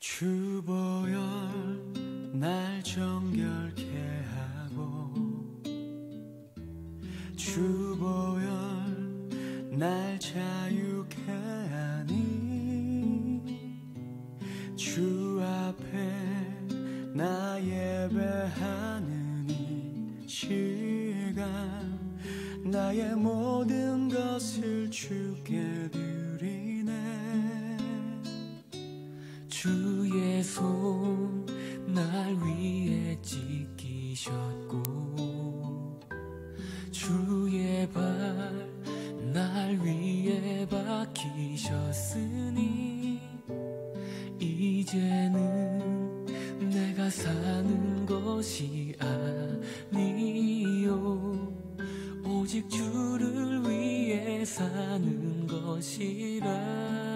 주보혈 날 정결케 하고 주보혈 날 자유케 하니 주 앞에 나 예배하는 이 시간 나의 모든 것을 주께 드리네. 주의 손 날 위에 지키셨고 주의 발 날 위에 박히셨으니 이제는 내가 사는 것이 아니요 오직 주를 위해 사는 것이라.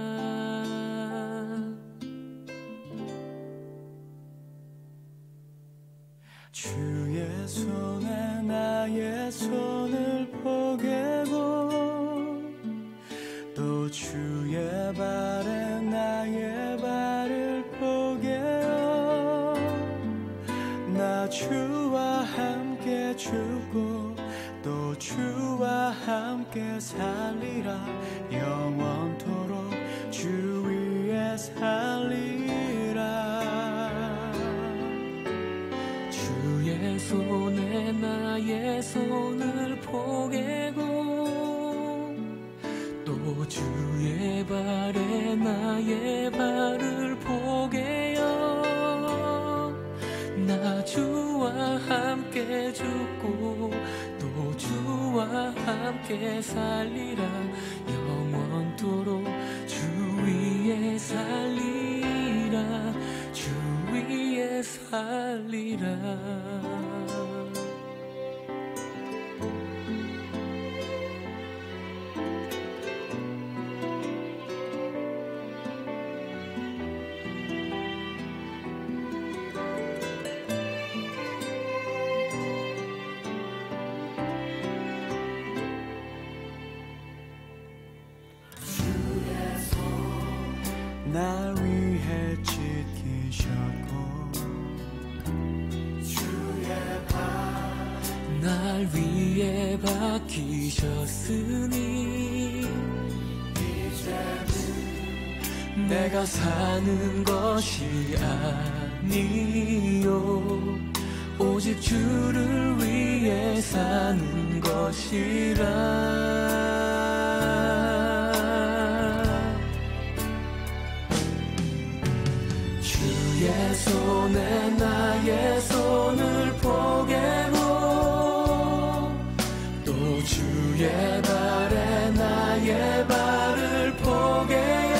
주의 손에 나의 손을 포개고 또 주의 발에 나의 발을 포개어 나 주와 함께 죽고 또 주와 함께 살리라. 영원토록 주 위에 살리라. 주의 손에 나의 손을 포개고 또 주의 발에 나의 발을 포개어 나 주와 함께 죽고 또 주와 함께 살리라. 영원토록 주 위에 살리라. 주 위에 살리라. 날 위해 지키셨고 주의 발 날 위에 박히셨으니 이제는 내가 사는 것이 아니요 오직 주를 위해 사는 것이라. 주의 손에 나의 손을 포개고 또 주의 발에 나의 발을 포개어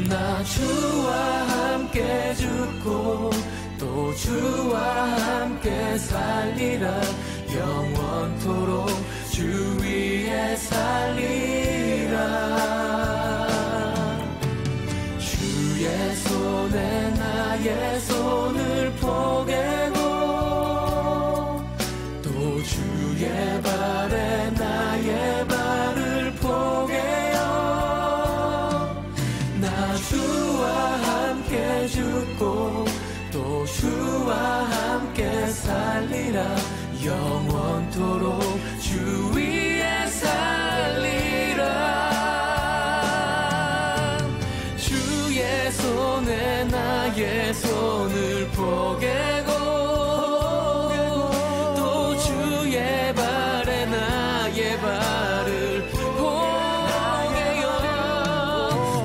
나 주와 함께 죽고 또 주와 함께 살리라. 영원토록 주 위에 살리라. 주의 손에 나의 손을 포개고 또 주의 발에 나의 발을 포개어 나 주와 함께 죽고 또 주와 함께 살리라. 영원토록 주 위에 살리라. 손에 나의 손을 포개고 또 주의 발에 나의 발을 포개어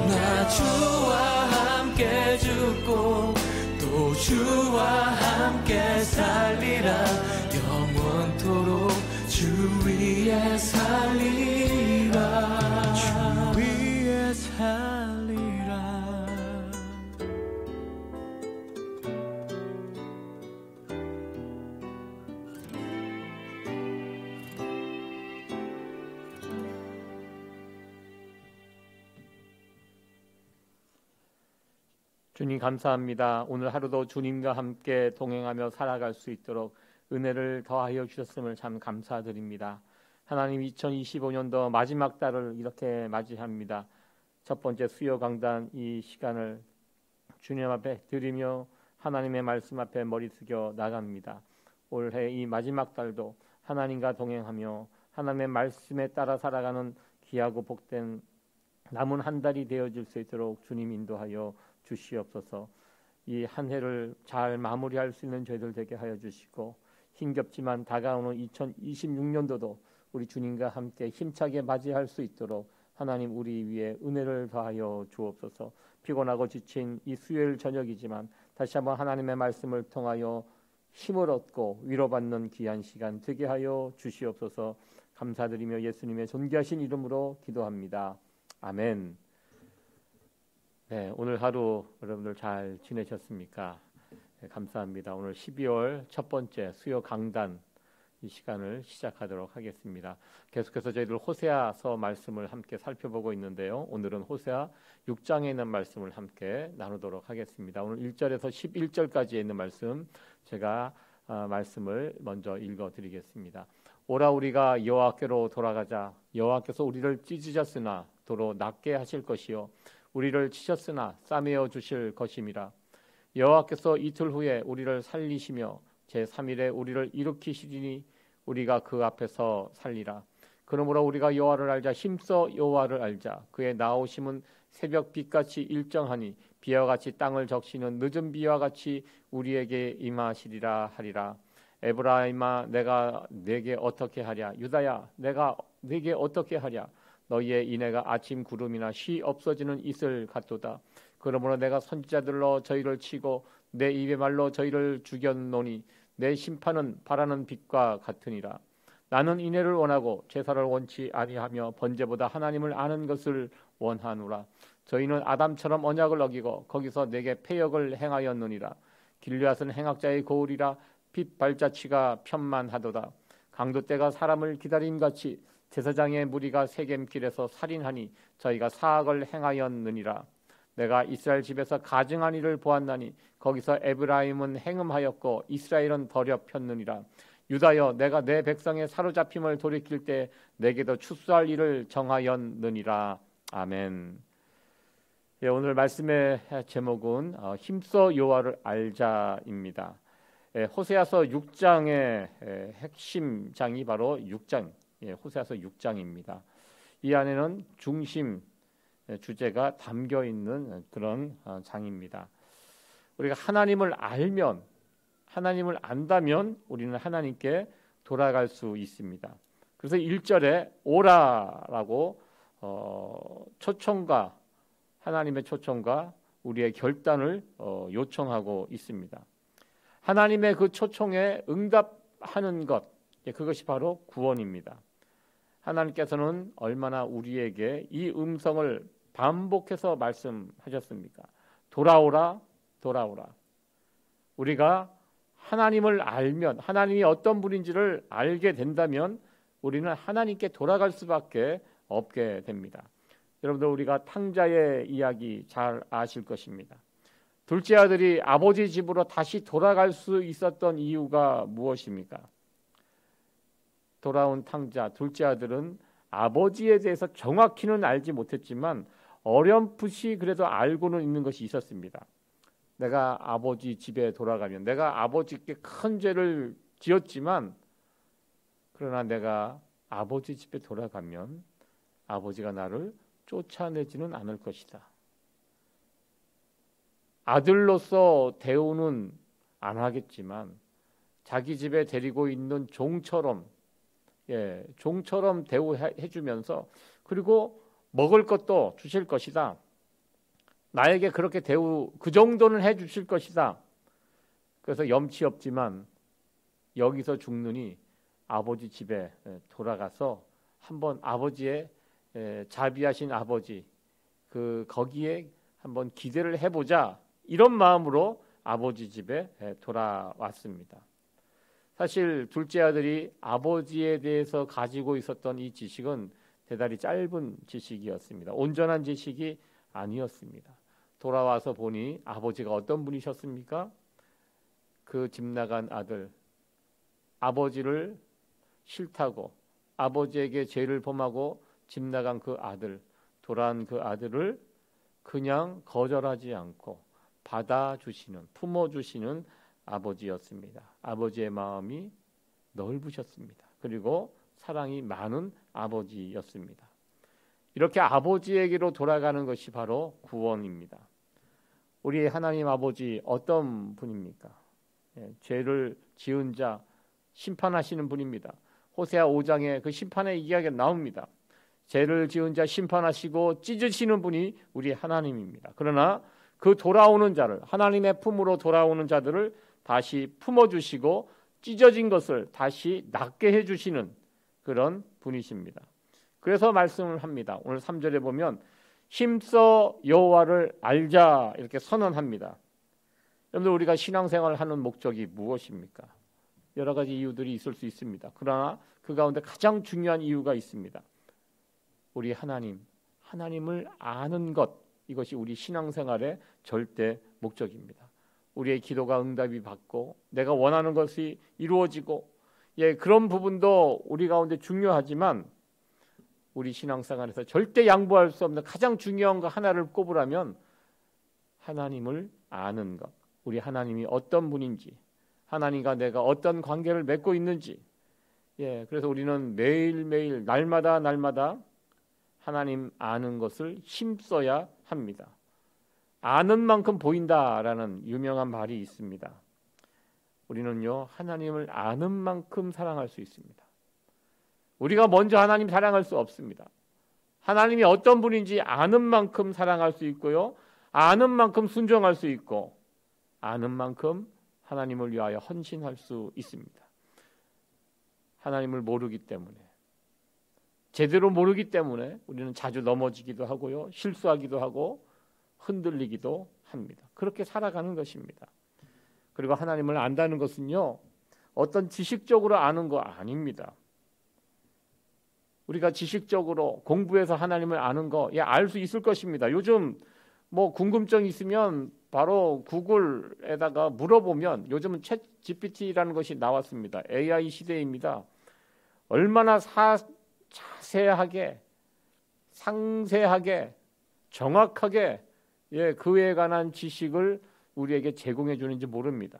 나 주와 함께 죽고 또 주와 함께 살리라. 영원토록 주 위에 살리라. 주 위에 살리라. 주님 감사합니다. 오늘 하루도 주님과 함께 동행하며 살아갈 수 있도록 은혜를 더하여 주셨음을 참 감사드립니다. 하나님 2025년도 마지막 달을 이렇게 맞이합니다. 첫 번째 수요 강단 이 시간을 주님 앞에 드리며 하나님의 말씀 앞에 머리 숙여 나갑니다. 올해 이 마지막 달도 하나님과 동행하며 하나님의 말씀에 따라 살아가는 귀하고 복된 남은 한 달이 되어질 수 있도록 주님 인도하여 주시옵소서. 이 한 해를 잘 마무리할 수 있는 저희들 되게 하여 주시고 힘겹지만 다가오는 2026년도도 우리 주님과 함께 힘차게 맞이할 수 있도록 하나님 우리 위에 은혜를 더하여 주옵소서. 피곤하고 지친 이 수요일 저녁이지만 다시 한번 하나님의 말씀을 통하여 힘을 얻고 위로받는 귀한 시간 되게 하여 주시옵소서. 감사드리며 예수님의 존귀하신 이름으로 기도합니다. 아멘. 네, 오늘 하루 여러분들 잘 지내셨습니까? 네, 감사합니다. 오늘 12월 첫 번째 수요 강단 이 시간을 시작하도록 하겠습니다. 계속해서 저희들 호세아서 말씀을 함께 살펴보고 있는데요. 오늘은 호세아 6장에 있는 말씀을 함께 나누도록 하겠습니다. 오늘 1절에서 11절까지에 있는 말씀 제가 말씀을 먼저 읽어드리겠습니다. 오라 우리가 여호와께로 돌아가자. 여호와께서 우리를 찢으셨으나 도로 낫게 하실 것이요 우리를 치셨으나 싸매어 주실 것임이라. 여호와께서 이틀 후에 우리를 살리시며 제3일에 우리를 일으키시리니 우리가 그 앞에서 살리라. 그러므로 우리가 여호와를 알자. 힘써 여호와를 알자. 그의 나오심은 새벽 빛같이 일정하니 비와 같이 땅을 적시는 늦은 비와 같이 우리에게 임하시리라 하리라. 에브라임아 내가 내게 어떻게 하랴. 유다야 내가 내게 어떻게 하랴. 너희의 인애가 아침 구름이나 쉬 없어지는 이슬 같도다. 그러므로 내가 선지자들로 저희를 치고 내 입의 말로 저희를 죽였노니 내 심판은 바라는 빛과 같으니라. 나는 인애를 원하고 제사를 원치 아니하며 번제보다 하나님을 아는 것을 원하노라. 저희는 아담처럼 언약을 어기고 거기서 내게 패역을 행하였느니라. 길르앗은 행악자의 거울이라 빛 발자취가 편만하도다. 강도 때가 사람을 기다림같이 제사장의 무리가 세겜길에서 살인하니 저희가 사악을 행하였느니라. 내가 이스라엘 집에서 가증한 일을 보았나니 거기서 에브라임은 행음하였고 이스라엘은 더럽혔느니라. 유다여 내가 내 백성의 사로잡힘을 돌이킬 때 내게도 추수할 일을 정하였느니라. 아멘. 예, 오늘 말씀의 제목은 힘써 여호와를 알자입니다. 호세아서 6장의 핵심 장이 바로 6장, 호세아서 6장입니다. 이 안에는 중심 주제가 담겨 있는 그런 장입니다. 우리가 하나님을 알면, 하나님을 안다면 우리는 하나님께 돌아갈 수 있습니다. 그래서 1절에 오라라고 초청과 하나님의 초청과 우리의 결단을 요청하고 있습니다. 하나님의 그 초청에 응답하는 것, 그것이 바로 구원입니다. 하나님께서는 얼마나 우리에게 이 음성을 반복해서 말씀하셨습니까? 돌아오라, 돌아오라. 우리가 하나님을 알면, 하나님이 어떤 분인지를 알게 된다면 우리는 하나님께 돌아갈 수밖에 없게 됩니다. 여러분들 우리가 탕자의 이야기 잘 아실 것입니다. 둘째 아들이 아버지 집으로 다시 돌아갈 수 있었던 이유가 무엇입니까? 돌아온 탕자, 둘째 아들은 아버지에 대해서 정확히는 알지 못했지만 어렴풋이 그래도 알고는 있는 것이 있었습니다. 내가 아버지 집에 돌아가면, 내가 아버지께 큰 죄를 지었지만 그러나 내가 아버지 집에 돌아가면 아버지가 나를 쫓아내지는 않을 것이다. 아들로서 대우는 안 하겠지만 자기 집에 데리고 있는 종처럼 종처럼 대우해 주면서 그리고 먹을 것도 주실 것이다. 나에게 그렇게 대우 그 정도는 해 주실 것이다. 그래서 염치 없지만 여기서 죽느니 아버지 집에 돌아가서 한번 아버지의 자비하신 아버지 거기에 한번 기대를 해보자. 이런 마음으로 아버지 집에 돌아왔습니다. 사실 둘째 아들이 아버지에 대해서 가지고 있었던 이 지식은 대단히 짧은 지식이었습니다. 온전한 지식이 아니었습니다. 돌아와서 보니 아버지가 어떤 분이셨습니까? 그 집 나간 아들, 아버지를 싫다고 아버지에게 죄를 범하고 집 나간 그 아들, 돌아온 그 아들을 그냥 거절하지 않고 받아주시는, 품어주시는 아버지였습니다. 아버지의 마음이 넓으셨습니다. 그리고 사랑이 많은 아버지였습니다. 이렇게 아버지에게로 돌아가는 것이 바로 구원입니다. 우리 하나님 아버지 어떤 분입니까? 죄를 지은 자 심판하시는 분입니다. 호세아 5장에 그 심판의 이야기가 나옵니다. 죄를 지은 자 심판하시고 찢으시는 분이 우리 하나님입니다. 그러나 그 돌아오는 자를, 하나님의 품으로 돌아오는 자들을 다시 품어주시고 찢어진 것을 다시 낫게 해주시는 그런 분이십니다. 그래서 말씀을 합니다. 오늘 3절에 보면 힘써 여호와를 알자 이렇게 선언합니다. 여러분들, 우리가 신앙생활을 하는 목적이 무엇입니까? 여러 가지 이유들이 있을 수 있습니다. 그러나 그 가운데 가장 중요한 이유가 있습니다. 우리 하나님을 아는 것, 이것이 우리 신앙생활의 절대 목적입니다. 우리의 기도가 응답이 받고 내가 원하는 것이 이루어지고, 그런 부분도 우리 가운데 중요하지만 우리 신앙생활에서 절대 양보할 수 없는 가장 중요한 거 하나를 꼽으라면 하나님을 아는 것, 우리 하나님이 어떤 분인지, 하나님과 내가 어떤 관계를 맺고 있는지. 그래서 우리는 매일매일 날마다 하나님 아는 것을 힘써야 합니다. 아는 만큼 보인다라는 유명한 말이 있습니다. 우리는요, 하나님을 아는 만큼 사랑할 수 있습니다. 우리가 먼저 하나님 사랑할 수 없습니다. 하나님이 어떤 분인지 아는 만큼 사랑할 수 있고요, 아는 만큼 순종할 수 있고, 아는 만큼 하나님을 위하여 헌신할 수 있습니다. 하나님을 모르기 때문에, 제대로 모르기 때문에 우리는 자주 넘어지기도 하고요, 실수하기도 하고 흔들리기도 합니다. 그렇게 살아가는 것입니다. 그리고 하나님을 안다는 것은요, 어떤 지식적으로 아는 거 아닙니다. 우리가 지식적으로 공부해서 하나님을 아는 거 알 수 있을 것입니다. 요즘 뭐 궁금증 있으면 바로 구글에다가 물어보면, 요즘은 챗 GPT라는 것이 나왔습니다. AI 시대입니다. 얼마나 자세하게, 상세하게, 정확하게 그에 관한 지식을 우리에게 제공해 주는지 모릅니다.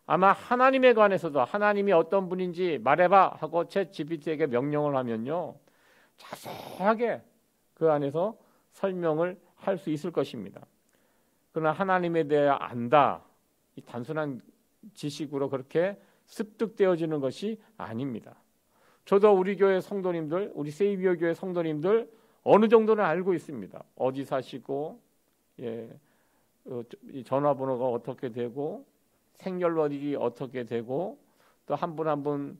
아마 하나님에 관해서도 하나님이 어떤 분인지 말해봐 하고 챗 GPT에게 명령을 하면요, 자세하게 그 안에서 설명을 할 수 있을 것입니다. 그러나 하나님에 대해 안다, 이 단순한 지식으로 그렇게 습득되어지는 것이 아닙니다. 저도 우리 교회 성도님들, 우리 세이비어 교회 성도님들 어느 정도는 알고 있습니다. 어디 사시고, 전화번호가 어떻게 되고, 생년월일이 어떻게 되고, 또 한 분 한 분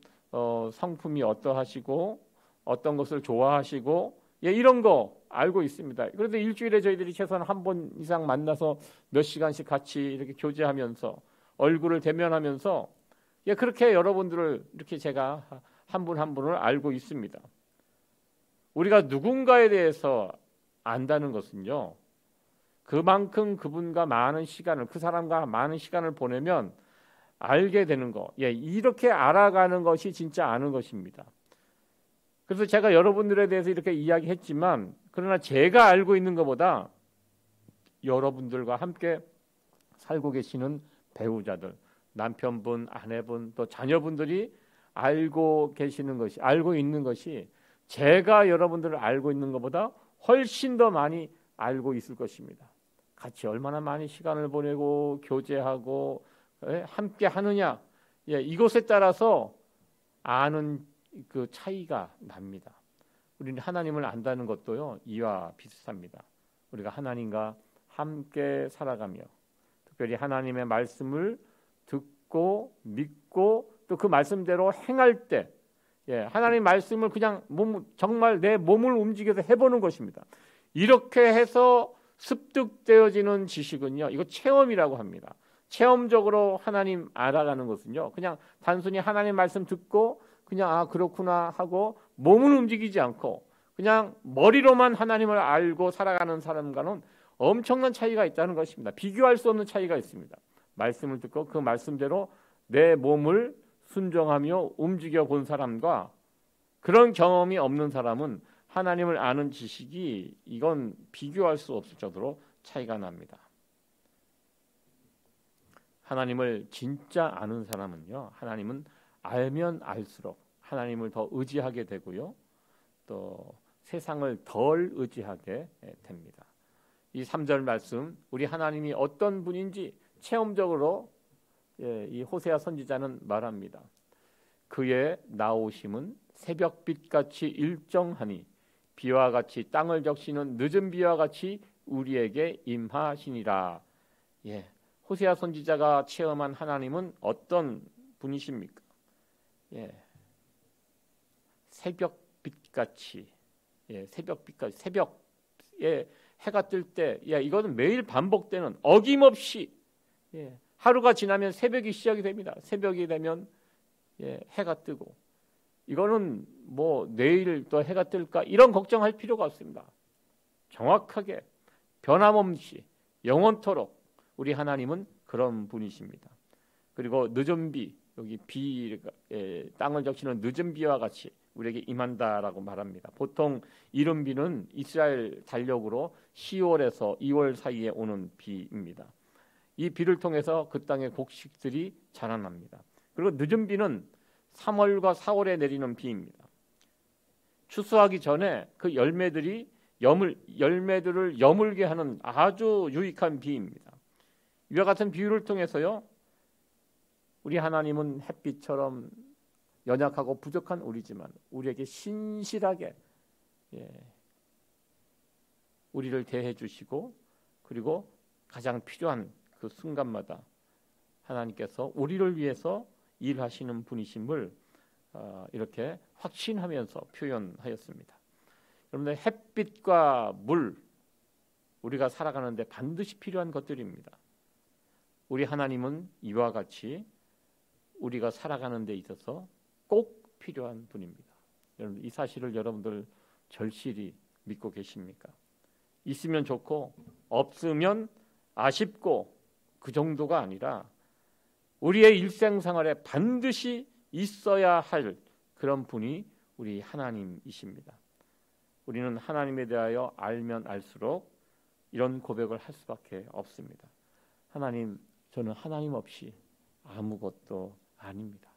성품이 어떠하시고, 어떤 것을 좋아하시고, 이런 거 알고 있습니다. 그래도 일주일에 저희들이 최소한 한 번 이상 만나서 몇 시간씩 같이 이렇게 교제하면서 얼굴을 대면하면서 그렇게 여러분들을 이렇게 제가 한 분 한 분을 알고 있습니다. 우리가 누군가에 대해서 안다는 것은요, 그만큼 그분과 많은 시간을, 그 사람과 많은 시간을 보내면 알게 되는 거, 이렇게 알아가는 것이 진짜 아는 것입니다. 그래서 제가 여러분들에 대해서 이렇게 이야기했지만, 그러나 제가 알고 있는 것보다 여러분들과 함께 살고 계시는 배우자들, 남편분, 아내분, 또 자녀분들이 알고 계시는 것이, 알고 있는 것이 제가 여러분들을 알고 있는 것보다 훨씬 더 많이 알고 있을 것입니다. 같이 얼마나 많이 시간을 보내고 교제하고 함께 하느냐, 이것에 따라서 아는 그 차이가 납니다. 우리는 하나님을 안다는 것도요, 이와 비슷합니다. 우리가 하나님과 함께 살아가며, 특별히 하나님의 말씀을 듣고 믿고 또 그 말씀대로 행할 때, 하나님의 말씀을 그냥 정말 내 몸을 움직여서 해보는 것입니다. 이렇게 해서 습득되어지는 지식은요, 이거 체험이라고 합니다. 체험적으로 하나님 알아가는 것은요, 그냥 단순히 하나님 말씀 듣고 그냥 그렇구나 하고 몸을 움직이지 않고 그냥 머리로만 하나님을 알고 살아가는 사람과는 엄청난 차이가 있다는 것입니다. 비교할 수 없는 차이가 있습니다. 말씀을 듣고 그 말씀대로 내 몸을 순종하며 움직여 본 사람과 그런 경험이 없는 사람은 하나님을 아는 지식이 이건 비교할 수 없을 정도로 차이가 납니다. 하나님을 진짜 아는 사람은요, 하나님은 알면 알수록 하나님을 더 의지하게 되고요, 또 세상을 덜 의지하게 됩니다. 이 3절 말씀, 우리 하나님이 어떤 분인지 체험적으로 이 호세아 선지자는 말합니다. 그의 나오심은 새벽빛같이 일정하니 비와 같이 땅을 적시는 늦은 비와 같이 우리에게 임하시니라. 호세아 선지자가 체험한 하나님은 어떤 분이십니까? 새벽빛같이, 새벽빛같이, 새벽에 해가 뜰 때, 이거는 매일 반복되는 어김없이, 하루가 지나면 새벽이 시작이 됩니다. 새벽이 되면 해가 뜨고, 이거는 뭐 내일 또 해가 뜰까 이런 걱정할 필요가 없습니다. 정확하게 변함없이 영원토록 우리 하나님은 그런 분이십니다. 그리고 늦은 비, 여기 땅을 적시는 늦은 비와 같이 우리에게 임한다라고 말합니다. 보통 이른 비는 이스라엘 달력으로 10월에서 2월 사이에 오는 비입니다. 이 비를 통해서 그 땅의 곡식들이 자라납니다. 그리고 늦은 비는 3월과 4월에 내리는 비입니다. 추수하기 전에 그 열매들을 여물게 하는 아주 유익한 비입니다. 이와 같은 비유를 통해서요, 우리 하나님은 햇빛처럼 연약하고 부족한 우리지만 우리에게 신실하게 우리를 대해 주시고, 그리고 가장 필요한 그 순간마다 하나님께서 우리를 위해서 일하시는 분이심을 이렇게 확신하면서 표현하였습니다. 여러분들, 햇빛과 물, 우리가 살아가는데 반드시 필요한 것들입니다. 우리 하나님은 이와 같이 우리가 살아가는 데 있어서 꼭 필요한 분입니다. 여러분, 이 사실을 여러분들 절실히 믿고 계십니까? 있으면 좋고 없으면 아쉽고 그 정도가 아니라 우리의 일생생활에 반드시 있어야 할 그런 분이 우리 하나님이십니다. 우리는 하나님에 대하여 알면 알수록 이런 고백을 할 수밖에 없습니다. 하나님, 저는 하나님 없이 아무것도 아닙니다.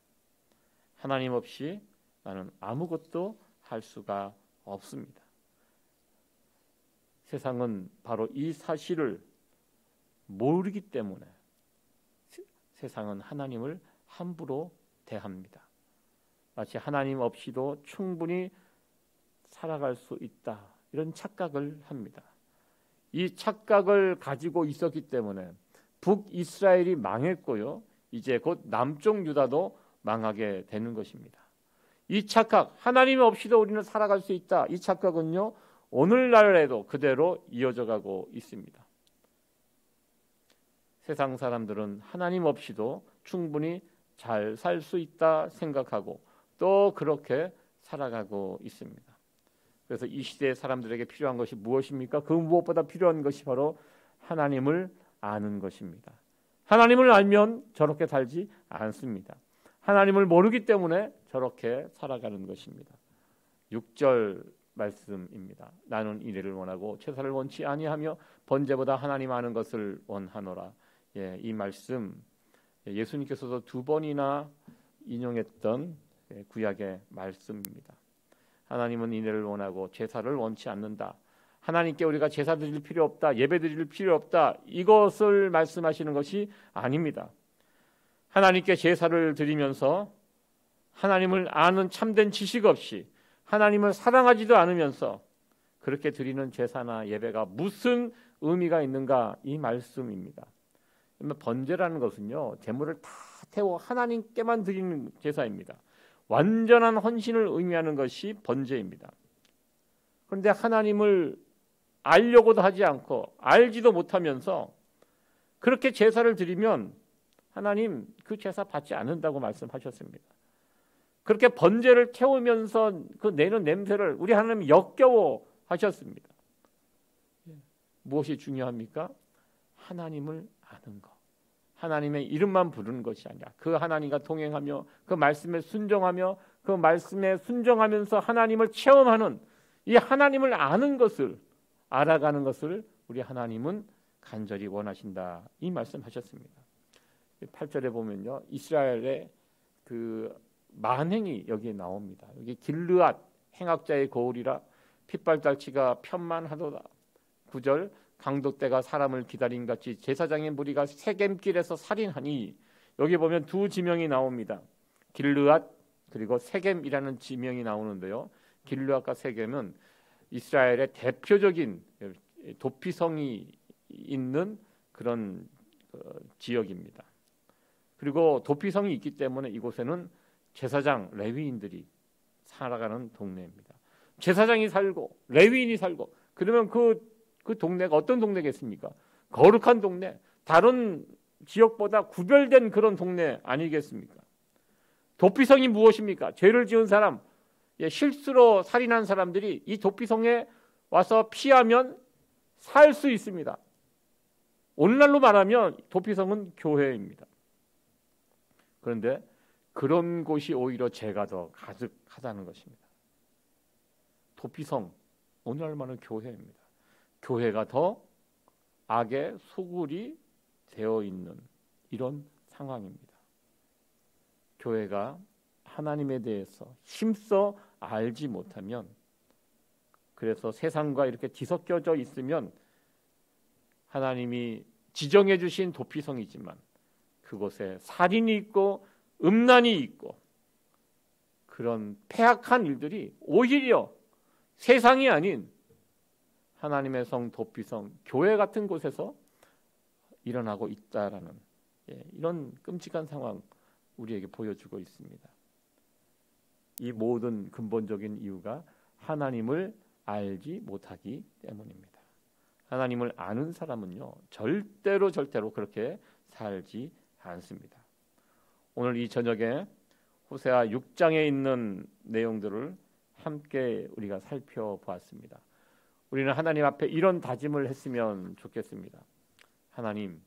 하나님 없이 나는 아무것도 할 수가 없습니다. 세상은 바로 이 사실을 모르기 때문에 세상은 하나님을 함부로 대합니다. 마치 하나님 없이도 충분히 살아갈 수 있다, 이런 착각을 합니다. 이 착각을 가지고 있었기 때문에 북이스라엘이 망했고요, 이제 곧 남쪽 유다도 망하게 되는 것입니다. 이 착각, 하나님 없이도 우리는 살아갈 수 있다, 이 착각은요, 오늘날에도 그대로 이어져 가고 있습니다. 세상 사람들은 하나님 없이도 충분히 잘 살 수 있다 생각하고 또 그렇게 살아가고 있습니다. 그래서 이 시대의 사람들에게 필요한 것이 무엇입니까? 그 무엇보다 필요한 것이 바로 하나님을 아는 것입니다. 하나님을 알면 저렇게 살지 않습니다. 하나님을 모르기 때문에 저렇게 살아가는 것입니다. 6절 말씀입니다. 나는 이래를 원하고 제사를 원치 아니하며 번제보다 하나님 아는 것을 원하노라. 이 말씀 예수님께서도 2번이나 인용했던 구약의 말씀입니다. 하나님은 이래를 원하고 제사를 원치 않는다. 하나님께 우리가 제사 드릴 필요 없다, 예배 드릴 필요 없다, 이것을 말씀하시는 것이 아닙니다. 하나님께 제사를 드리면서 하나님을 아는 참된 지식 없이 하나님을 사랑하지도 않으면서 그렇게 드리는 제사나 예배가 무슨 의미가 있는가, 이 말씀입니다. 번제라는 것은요, 제물을 다 태워 하나님께만 드리는 제사입니다. 완전한 헌신을 의미하는 것이 번제입니다. 그런데 하나님을 알려고도 하지 않고 알지도 못하면서 그렇게 제사를 드리면 하나님 그 제사 받지 않는다고 말씀하셨습니다. 그렇게 번제를 태우면서 그 내는 냄새를 우리 하나님 역겨워 하셨습니다. 무엇이 중요합니까? 하나님을 아는 것, 하나님의 이름만 부르는 것이 아니라 그 하나님과 동행하며 그 말씀에 순종하며 그 말씀에 순종하면서 하나님을 체험하는 이 하나님을 아는 것을, 알아가는 것을 우리 하나님은 간절히 원하신다, 이 말씀하셨습니다. 8절에 보면요, 이스라엘의 그 만행이 여기에 나옵니다. 여기 길르앗 행악자의 거울이라 핏발달치가 편만하도다. 9절 강도떼가 사람을 기다린 같이 제사장의 무리가 세겜길에서 살인하니, 여기 보면 두 지명이 나옵니다. 길르앗 그리고 세겜이라는 지명이 나오는데요, 길르앗과 세겜은 이스라엘의 대표적인 도피성이 있는 그런 지역입니다. 그리고 도피성이 있기 때문에 이곳에는 제사장, 레위인들이 살아가는 동네입니다. 제사장이 살고 레위인이 살고, 그러면 그 동네가 어떤 동네겠습니까? 거룩한 동네, 다른 지역보다 구별된 그런 동네 아니겠습니까? 도피성이 무엇입니까? 죄를 지은 사람, 실수로 살인한 사람들이 이 도피성에 와서 피하면 살 수 있습니다. 오늘날로 말하면 도피성은 교회입니다. 그런데 그런 곳이 오히려 죄가 더 가득하다는 것입니다. 도피성, 오늘날 말하는 교회입니다. 교회가 더 악의 소굴이 되어 있는 이런 상황입니다. 교회가 하나님에 대해서 힘써 알지 못하면, 그래서 세상과 이렇게 뒤섞여져 있으면 하나님이 지정해 주신 도피성이지만 그곳에 살인이 있고 음란이 있고 그런 폐악한 일들이 오히려 세상이 아닌 하나님의 성 도피성, 교회 같은 곳에서 일어나고 있다라는 이런 끔찍한 상황 우리에게 보여주고 있습니다. 이 모든 근본적인 이유가 하나님을 알지 못하기 때문입니다. 하나님을 아는 사람은요, 절대로 그렇게 살지 않습니다. 오늘 이 저녁에 호세아 6장에 있는 내용들을 함께 우리가 살펴보았습니다. 우리는 하나님 앞에 이런 다짐을 했으면 좋겠습니다. 하나님,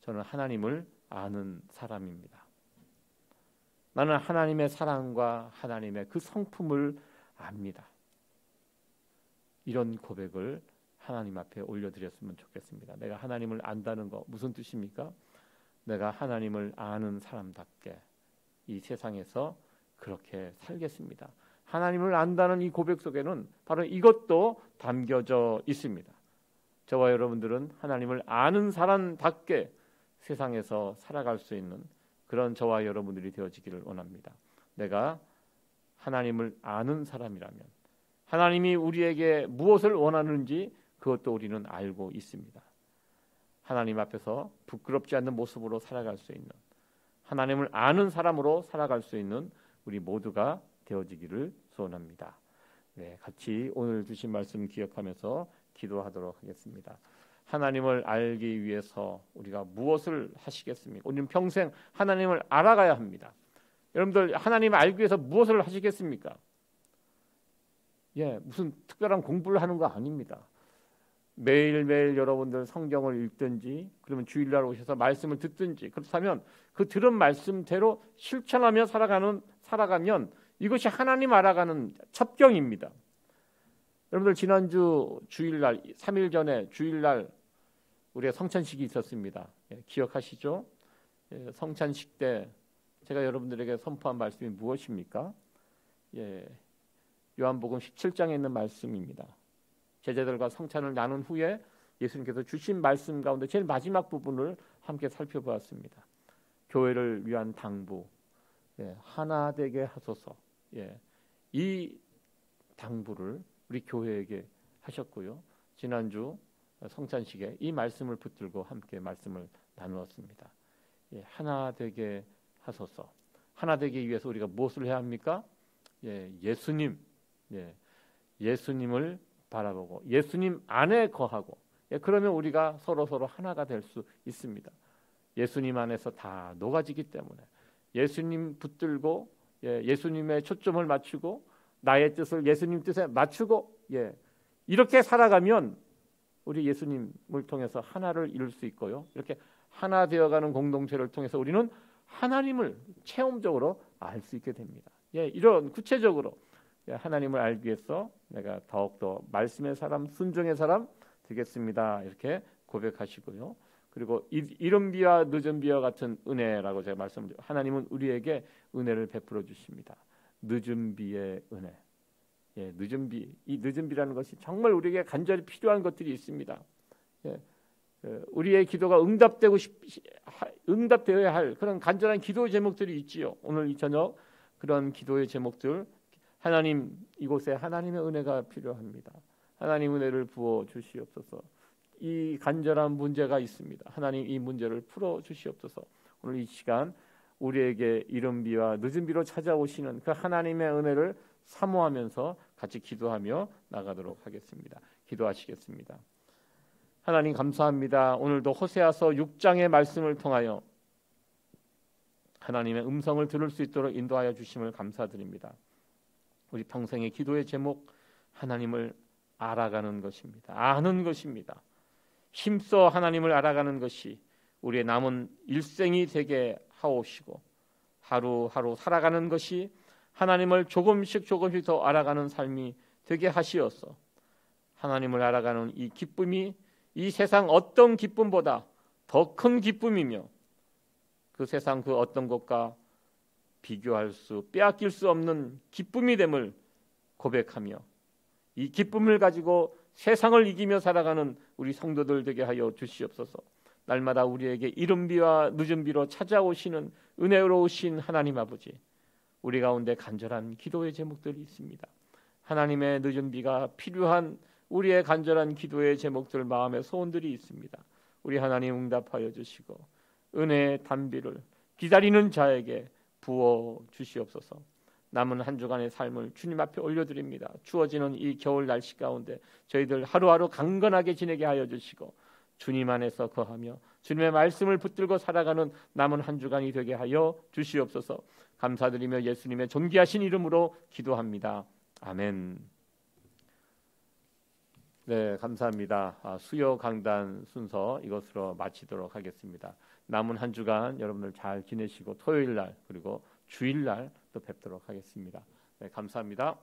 저는 하나님을 아는 사람입니다. 나는 하나님의 사랑과 하나님의 그 성품을 압니다. 이런 고백을 하나님 앞에 올려드렸으면 좋겠습니다. 내가 하나님을 안다는 거 무슨 뜻입니까? 내가 하나님을 아는 사람답게 이 세상에서 그렇게 살겠습니다. 하나님을 안다는 이 고백 속에는 바로 이것도 담겨져 있습니다. 저와 여러분들은 하나님을 아는 사람답게 세상에서 살아갈 수 있는 그런 저와 여러분들이 되어지기를 원합니다. 내가 하나님을 아는 사람이라면 하나님이 우리에게 무엇을 원하는지 그것도 우리는 알고 있습니다. 하나님 앞에서 부끄럽지 않는 모습으로 살아갈 수 있는, 하나님을 아는 사람으로 살아갈 수 있는 우리 모두가 되어지기를 소원합니다. 네, 같이 오늘 주신 말씀 기억하면서 기도하도록 하겠습니다. 하나님을 알기 위해서 우리가 무엇을 하시겠습니까? 우리는 평생 하나님을 알아가야 합니다. 여러분들 하나님을 알기 위해서 무엇을 하시겠습니까? 무슨 특별한 공부를 하는 거 아닙니다. 매일매일 여러분들 성경을 읽든지, 그러면 주일날 오셔서 말씀을 듣든지, 그렇다면 그 들은 말씀대로 실천하며 살아가면 이것이 하나님 알아가는 첩경입니다. 여러분들 지난주 주일날, 3일 전에 주일날 우리가 성찬식이 있었습니다. 기억하시죠? 성찬식 때 제가 여러분들에게 선포한 말씀이 무엇입니까? 요한복음 17장에 있는 말씀입니다. 제자들과 성찬을 나눈 후에 예수님께서 주신 말씀 가운데 제일 마지막 부분을 함께 살펴보았습니다. 교회를 위한 당부, 하나 되게 하소서. 이 당부를 우리 교회에게 하셨고요. 지난주 성찬식에 이 말씀을 붙들고 함께 말씀을 나누었습니다. 하나 되게 하소서. 하나 되기 위해서 우리가 무엇을 해야 합니까? 예수님을 바라보고 예수님 안에 거하고, 그러면 우리가 서로 하나가 될 수 있습니다. 예수님 안에서 다 녹아지기 때문에 예수님 붙들고 예수님의 초점을 맞추고 나의 뜻을 예수님 뜻에 맞추고 이렇게 살아가면 우리 예수님을 통해서 하나를 이룰 수 있고요. 이렇게 하나 되어가는 공동체를 통해서 우리는 하나님을 체험적으로 알 수 있게 됩니다. 이런 구체적으로 하나님을 알기 위해서 내가 더욱더 말씀의 사람, 순종의 사람 되겠습니다. 이렇게 고백하시고요. 그리고 이른 비와 늦은 비와 같은 은혜라고 제가 말씀드렸죠. 하나님은 우리에게 은혜를 베풀어 주십니다. 늦은 비의 은혜. 예, 늦은 비. 이 늦은 비라는 것이 정말 우리에게 간절히 필요한 것들이 있습니다. 예, 우리의 기도가 응답되어야 할 그런 간절한 기도의 제목들이 있지요. 오늘 이 저녁 그런 기도의 제목들, 하나님, 이곳에 하나님의 은혜가 필요합니다. 하나님 은혜를 부어 주시옵소서. 이 간절한 문제가 있습니다. 하나님 이 문제를 풀어 주시옵소서. 오늘 이 시간 우리에게 이른 비와 늦은 비로 찾아오시는 그 하나님의 은혜를 사모하면서 같이 기도하며 나가도록 하겠습니다. 기도하시겠습니다. 하나님 감사합니다. 오늘도 호세아서 6장의 말씀을 통하여 하나님의 음성을 들을 수 있도록 인도하여 주심을 감사드립니다. 우리 평생의 기도의 제목, 하나님을 알아가는 것입니다. 아는 것입니다. 힘써 하나님을 알아가는 것이 우리의 남은 일생이 되게 하옵시고, 하루하루 살아가는 것이 하나님을 조금씩 더 알아가는 삶이 되게 하시어서 하나님을 알아가는 이 기쁨이 이 세상 어떤 기쁨보다 더 큰 기쁨이며, 그 세상 그 어떤 것과 비교할 수, 빼앗길 수 없는 기쁨이 됨을 고백하며, 이 기쁨을 가지고 세상을 이기며 살아가는 우리 성도들 되게 하여 주시옵소서. 날마다 우리에게 이른 비와 늦은 비로 찾아오시는 은혜로우신 하나님 아버지, 우리 가운데 간절한 기도의 제목들이 있습니다. 하나님의 늦은 비가 필요한 우리의 간절한 기도의 제목들, 마음의 소원들이 있습니다. 우리 하나님 응답하여 주시고 은혜의 단비를 기다리는 자에게 부어 주시옵소서. 남은 한 주간의 삶을 주님 앞에 올려드립니다. 추워지는 이 겨울 날씨 가운데 저희들 하루하루 강건하게 지내게 하여 주시고, 주님 안에서 거하며 주님의 말씀을 붙들고 살아가는 남은 한 주간이 되게 하여 주시옵소서. 감사드리며 예수님의 존귀하신 이름으로 기도합니다. 아멘. 네, 감사합니다. 수요 강단 순서 이것으로 마치도록 하겠습니다. 남은 한 주간 여러분들 잘 지내시고 토요일 날 그리고 주일 날 또 뵙도록 하겠습니다. 네, 감사합니다.